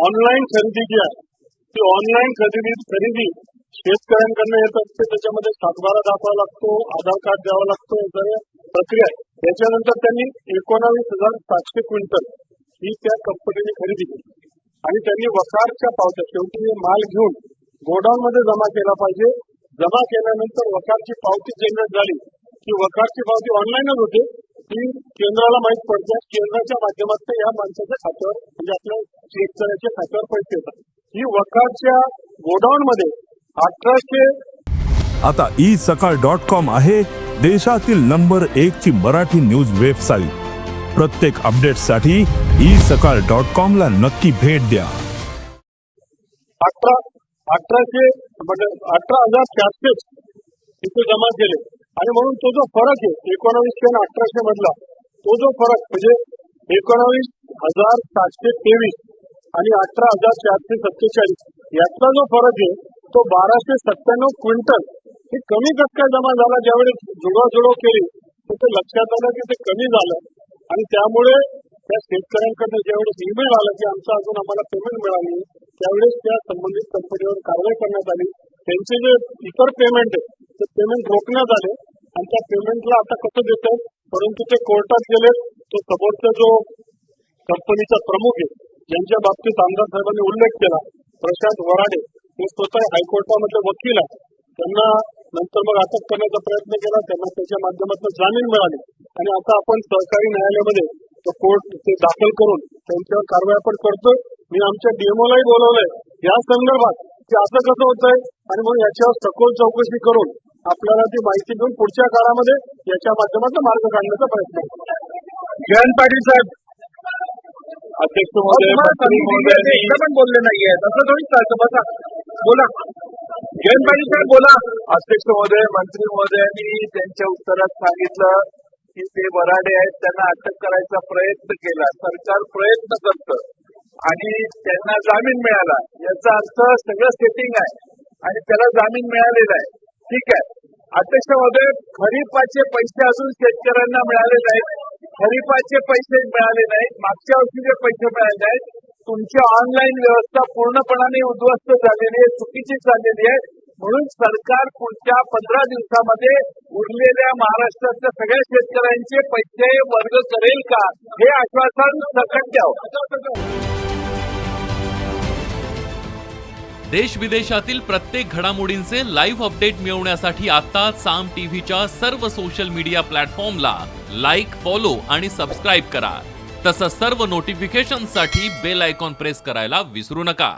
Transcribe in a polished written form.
Online खरेदी जी आहे ती ऑनलाईन खरेदी शेतकऱ्यांकडनं येत असते. त्याच्यामध्ये सातबारा दाखवावा लागतो, आधार कार्ड द्यावं लागतो, सगळ्या प्रक्रिया आहे. त्याच्यानंतर त्यांनी 19,700 क्विंटल ही त्या कंपनीने खरेदी केली आणि त्यांनी वकारच्या पावत्या शेवटी माल घेऊन गोडाऊन मध्ये जमा केला पाहिजे. जमा केल्यानंतर वकारची पावती जनरेट झाली की वकारची पावती ऑनलाईनच होते. ती केंद्राला माहीत पडते. केंद्राच्या माध्यमातून या माणसाच्या खात्यावर म्हणजे आपल्या शेतकऱ्याच्या खात्यावर पैसे येतात. ही वकारच्या गोडाऊन मध्ये 1800. आता isakal.com आहे देशातील नंबर 1 ची मराठी न्यूज वेबसाईट. प्रत्येक अपडेटसाठी isakal.com ला नक्की भेट द्या. 18,400 तिथे जमा केले आणि म्हणून तो जो फरक आहे 1900 आणि 1800 मधला तो जो फरक म्हणजे 19,723 आणि 18,447 याचा जो फरक आहे तो 1297 क्विंटल हे कमी कस काय जमा झाला. ज्यावेळी जुळवाजुळव केली तर ते लक्षात आलं की ते कमी झालं आणि त्यामुळे त्या शेतकऱ्यांकडनं ज्यावेळेस ईमेल आला की अजून आम्हाला पेमेंट मिळाली त्यावेळेस त्या संबंधित कंपनीवर कारवाई करण्यात आली. त्यांचे जे इतर पेमेंट आहे ते पेमेंट रोखण्यात आले आणि त्या पेमेंटला आता कसं देतात परंतु ते कोर्टात गेले. तो समोरचा जो कंपनीचा प्रमुख आहे ज्यांच्या बाबतीत आमदार साहेबांनी उल्लेख केला प्रशांत वराडे ते स्वतः हायकोर्टामधले वकील आहे. त्यांना नंतर मग अटक करण्याचा प्रयत्न केला. त्यांना त्याच्या माध्यमातून जामीन मिळाली आणि आता आपण सहकारी न्यायालयामध्ये तो कोर्ट ते दाखल करून त्यांच्यावर कारवाई पण करतोय. मी आमच्या डीएमओलाही बोलवलंय या संदर्भात की असं कसं होतंय आणि मग याच्यावर सखोल चौकशी करून आपल्याला ती माहिती घेऊन पुढच्या काळामध्ये याच्या माध्यमातून मार्ग काढण्याचा प्रयत्न करू. जयंत पाटील साहेब अध्यक्ष महोदय पण बोलले नाहीये असं थोडीच चालतं. बसा बोला जयंत पाटील साहेब बोला. अध्यक्ष महोदय मंत्री महोदयांनी त्यांच्या उत्तरात सांगितलं की ते वराडे आहेत त्यांना अटक करायचा प्रयत्न केला. सरकार प्रयत्न करतं आणि त्यांना जामीन मिळाला याचा अर्थ सगळं सेटिंग आहे आणि त्याला जामीन मिळालेला आहे. ठीक आहे अध्यक्ष महोदय खरीपाचे पैसे अजून शेतकऱ्यांना मिळाले नाहीत. खरीपाचे पैसे मिळाले नाहीत. मागच्या वर्षीचे पैसे मिळाले नाहीत. तुमची ऑनलाईन व्यवस्था पूर्णपणाने उद्ध्वस्त झालेली आहे, चुकीची चाललेली आहे. म्हणून सरकार पुढच्या 15 दिवसामध्ये उरलेल्या महाराष्ट्रातल्या सगळ्या शेतकऱ्यांचे पैसे वर्ग करेल का हे आश्वासन सकट द्यावं. देश विदेशातील प्रत्येक घडामोडींचे लाईव्ह अपडेट मिळवण्यासाठी आता साम टीव्हीच्या सर्व सोशल मीडिया प्लॅटफॉर्मला लाईक, फॉलो आणि सबस्क्राईब करा. तसंच सर्व नोटिफिकेशनसाठी बेल आयकॉन प्रेस करायला विसरू नका.